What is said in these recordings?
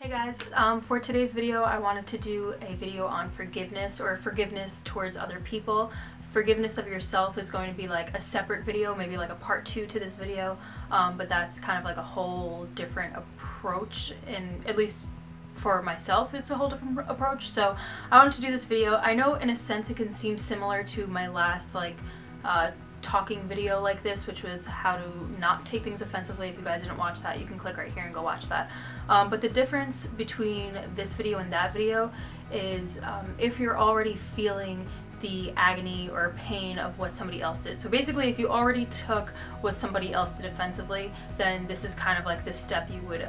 Hey guys, for today's video I wanted to do a video on forgiveness, or forgiveness towards other people. Forgiveness of yourself is going to be like a separate video, maybe like a part 2 to this video, but that's kind of like a whole different approach, and at least for myself it's a whole different approach. So I wanted to do this video. I know in a sense it can seem similar to my last talking video like this, which was how to not take things offensively. If you guys didn't watch that, you can click right here and go watch that. But the difference between this video and that video is if you're already feeling the agony or pain of what somebody else did. So basically, if you already took what somebody else did offensively, then this is kind of like this step you would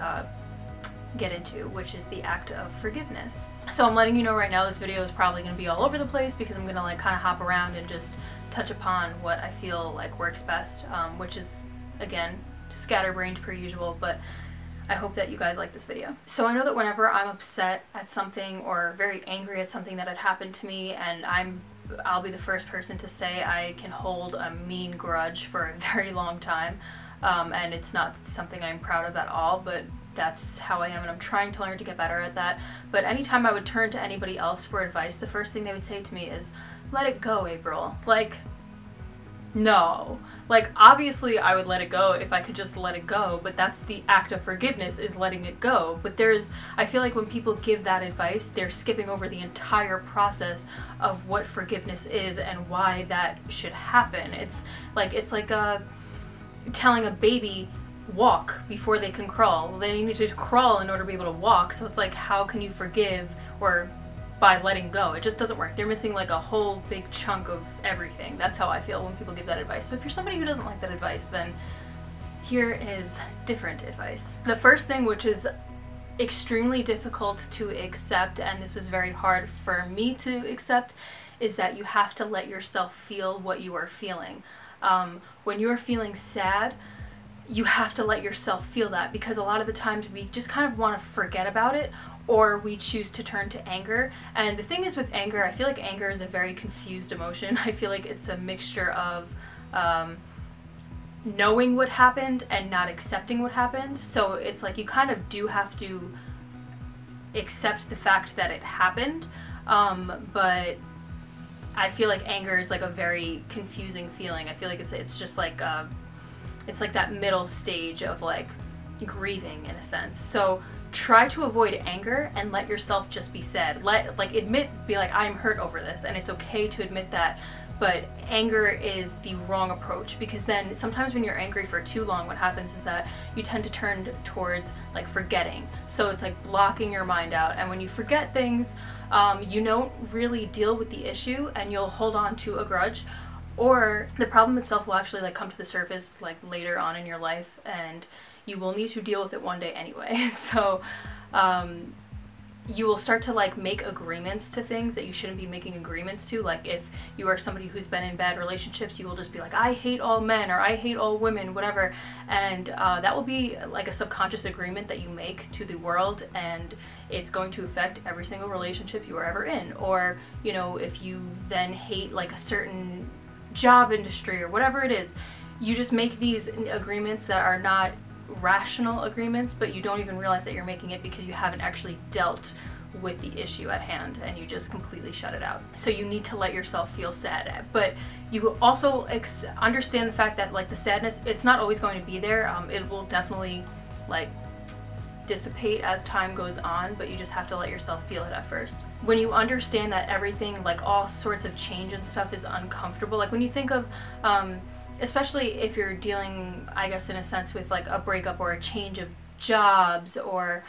get into, which is the act of forgiveness. So I'm letting you know right now this video is probably going to be all over the place because I'm going to like kind of hop around and just touch upon what I feel like works best, which is, again, scatterbrained per usual, but I hope that you guys like this video. So I know that whenever I'm upset at something or very angry at something that had happened to me, and I'll be the first person to say I can hold a mean grudge for a very long time, and it's not something I'm proud of at all, but that's how I am, and I'm trying to learn to get better at that. But anytime I would turn to anybody else for advice, the first thing they would say to me is, "Let it go, April." Like, no. Like, obviously I would let it go if I could just let it go, but that's the act of forgiveness, is letting it go. But I feel like when people give that advice, they're skipping over the entire process of what forgiveness is and why that should happen. It's like telling a baby walk before they can crawl. Well, they need to crawl in order to be able to walk. So it's like, how can you forgive or by letting go? It just doesn't work. They're missing like a whole big chunk of everything. That's how I feel when people give that advice. So if you're somebody who doesn't like that advice, then here is different advice. The first thing, which is extremely difficult to accept, and this was very hard for me to accept, is that you have to let yourself feel what you are feeling. When you're feeling sad, you have to let yourself feel that, because a lot of the times we just kind of want to forget about it, or we choose to turn to anger. And the thing is with anger, I feel like anger is a very confused emotion. I feel like it's a mixture of knowing what happened and not accepting what happened. So it's like you kind of do have to accept the fact that it happened, but I feel like anger is like a very confusing feeling. I feel like it's just like it's like that middle stage of like grieving in a sense. So try to avoid anger and let yourself just be sad. Be like, I'm hurt over this, and it's okay to admit that. But anger is the wrong approach, because then sometimes when you're angry for too long, what happens is that you tend to turn towards like forgetting. So it's like blocking your mind out, and when you forget things, you don't really deal with the issue, and you'll hold on to a grudge, or the problem itself will actually like come to the surface like later on in your life, and you will need to deal with it one day anyway. So you will start to like make agreements to things that you shouldn't be making agreements to. Like if you are somebody who's been in bad relationships, you will just be like, I hate all men, or I hate all women, whatever, and that will be like a subconscious agreement that you make to the world, and it's going to affect every single relationship you are ever in. Or, you know, if you then hate like a certain job industry or whatever it is, you just make these agreements that are not rational agreements, but you don't even realize that you're making it because you haven't actually dealt with the issue at hand, and you just completely shut it out. So you need to let yourself feel sad, but you also understand the fact that like the sadness, it's not always going to be there. It will definitely like dissipate as time goes on, but you just have to let yourself feel it at first. When you understand that everything, like all sorts of change and stuff, is uncomfortable, like when you think of especially if you're dealing, I guess in a sense, with like a breakup or a change of jobs, or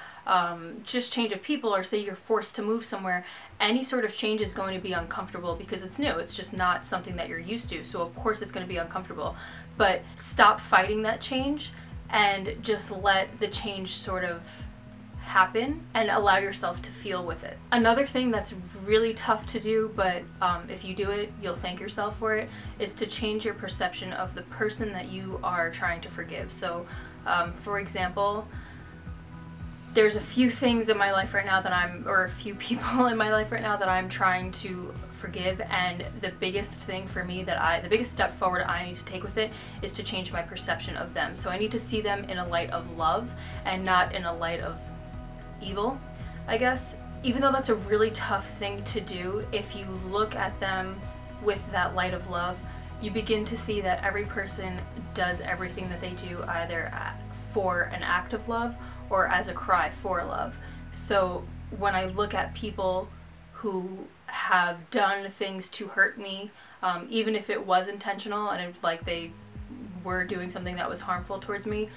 just change of people, or say you're forced to move somewhere, any sort of change is going to be uncomfortable because it's new. It's just not something that you're used to, so of course it's going to be uncomfortable. But stop fighting that change and just let the change sort of happen and allow yourself to feel with it. Another thing that's really tough to do, but if you do it, you'll thank yourself for it, is to change your perception of the person that you are trying to forgive. So, for example, there's a few things in my life right now that or a few people in my life right now that I'm trying to forgive, and the biggest thing for me the biggest step forward I need to take with it is to change my perception of them. So I need to see them in a light of love and not in a light of evil, I guess. Even though that's a really tough thing to do, if you look at them with that light of love, you begin to see that every person does everything that they do either for an act of love or as a cry for love. So when I look at people who have done things to hurt me, even if it was intentional and if, like, they were doing something that was harmful towards me,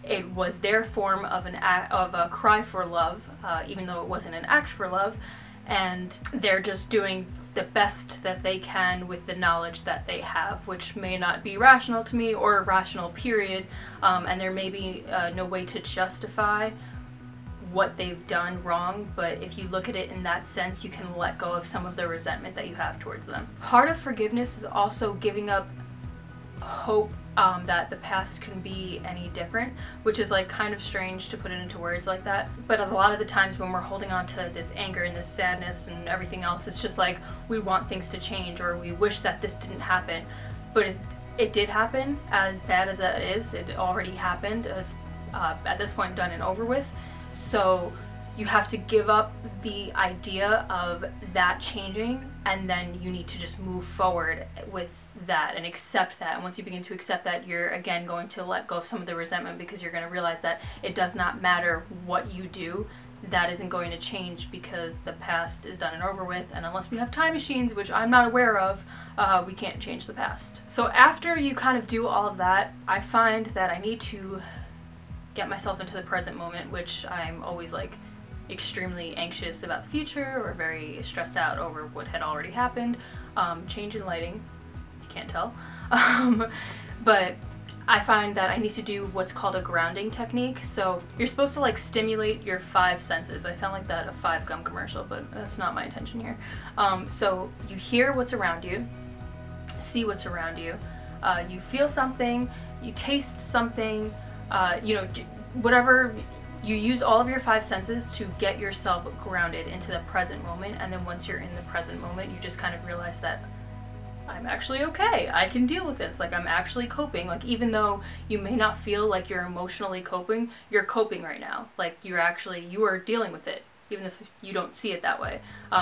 it was their form of a cry for love, even though it wasn't an act for love, and they're just doing the best that they can with the knowledge that they have, which may not be rational to me or rational, period, and there may be no way to justify what they've done wrong, but if you look at it in that sense, you can let go of some of the resentment that you have towards them. Part of forgiveness is also giving up hope that the past can be any different, which is like kind of strange to put it into words like that, but a lot of the times when we're holding on to this anger and this sadness and everything else, it's just like we want things to change or we wish that this didn't happen, but it did happen. As bad as that is, it already happened. It's at this point done and over with. So you have to give up the idea of that changing, and then you need to just move forward with that and accept that. And once you begin to accept that, you're again going to let go of some of the resentment, because you're going to realize that it does not matter what you do, that isn't going to change because the past is done and over with, and unless we have time machines, which I'm not aware of, we can't change the past. So after you kind of do all of that, I find that I need to get myself into the present moment, which I'm always like extremely anxious about the future or very stressed out over what had already happened. Change in lighting, if you can't tell. But I find that I need to do what's called a grounding technique. So you're supposed to like stimulate your 5 senses. I sound like that a 5 gum commercial, but that's not my intention here. So you hear what's around you, see what's around you, you feel something, you taste something, you know, whatever. You use all of your 5 senses to get yourself grounded into the present moment, and then once you're in the present moment, you just kind of realize that I'm actually okay, I can deal with this, like I'm actually coping. Like even though you may not feel like you're emotionally coping, you're coping right now. Like you are dealing with it, even if you don't see it that way.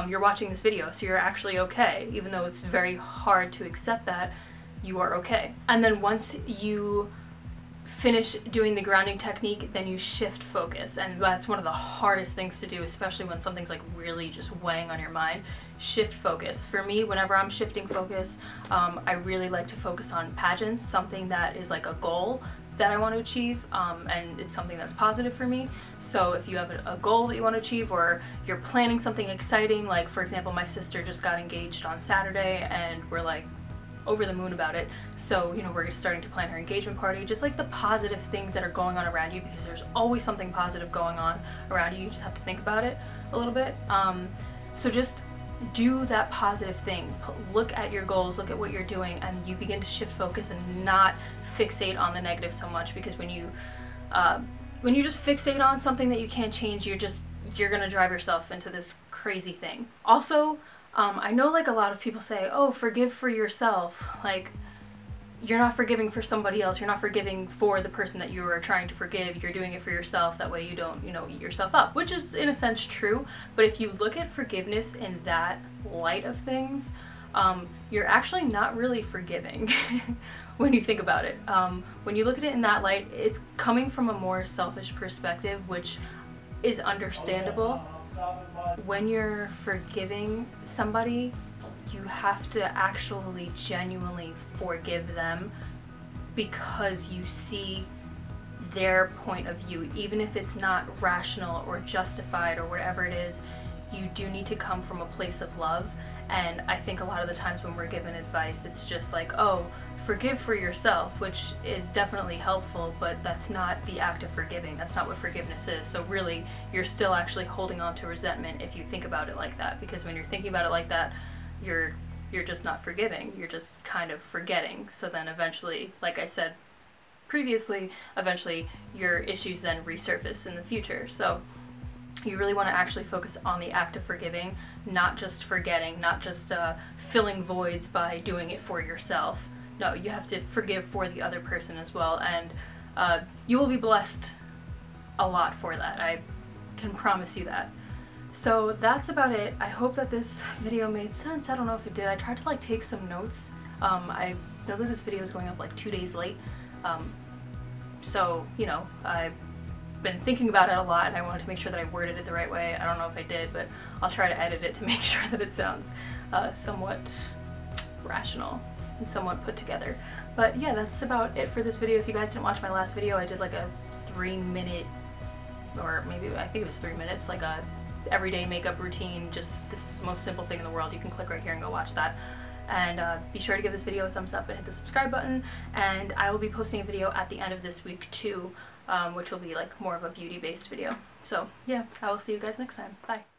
You're watching this video, so you're actually okay, even though it's very hard to accept that you are okay. And then once you finish doing the grounding technique, then you shift focus, and that's one of the hardest things to do, especially when something's like really just weighing on your mind. Shift focus. For me, whenever I'm shifting focus, I really like to focus on pageants, something that is like a goal that I want to achieve, and it's something that's positive for me. So if you have a goal that you want to achieve, or you're planning something exciting, like for example, my sister just got engaged on Saturday and we're like over the moon about it, so you know, we're starting to plan her engagement party. Just like the positive things that are going on around you, because there's always something positive going on around you, you just have to think about it a little bit. So just do that positive thing, look at your goals, look at what you're doing, and you begin to shift focus and not fixate on the negative so much, because when you just fixate on something that you can't change, you're gonna drive yourself into this crazy thing. Also, I know like a lot of people say, oh, forgive for yourself. Like, you're not forgiving for somebody else. You're not forgiving for the person that you are trying to forgive. You're doing it for yourself. That way you don't, you know, eat yourself up, which is in a sense true. But if you look at forgiveness in that light of things, you're actually not really forgiving when you think about it. When you look at it in that light, it's coming from a more selfish perspective, which is understandable. When you're forgiving somebody, you have to actually genuinely forgive them, because you see their point of view. Even if it's not rational or justified or whatever it is, you do need to come from a place of love. And I think a lot of the times when we're given advice, it's just like, oh, forgive for yourself, which is definitely helpful, but that's not the act of forgiving. That's not what forgiveness is. So really, you're still actually holding on to resentment if you think about it like that, because when you're thinking about it like that, you're just not forgiving, you're just kind of forgetting. So then eventually, like I said previously, eventually your issues then resurface in the future. So you really want to actually focus on the act of forgiving, not just forgetting, not just filling voids by doing it for yourself. No, you have to forgive for the other person as well, and you will be blessed a lot for that. can promise you that. So that's about it. I hope that this video made sense. I don't know if it did. I tried to like take some notes. I know that this video is going up like 2 days late. So, you know, I've been thinking about it a lot and I wanted to make sure that I worded it the right way. I don't know if I did, but I'll try to edit it to make sure that it sounds somewhat rational and somewhat put together. But yeah, that's about it for this video. If you guys didn't watch my last video, I did like a 3-minute, or maybe I think it was 3 minutes, like a everyday makeup routine, just this most simple thing in the world. You can click right here and go watch that. And be sure to give this video a thumbs up and hit the subscribe button, and I will be posting a video at the end of this week too, which will be like more of a beauty based video. So yeah, I will see you guys next time. Bye.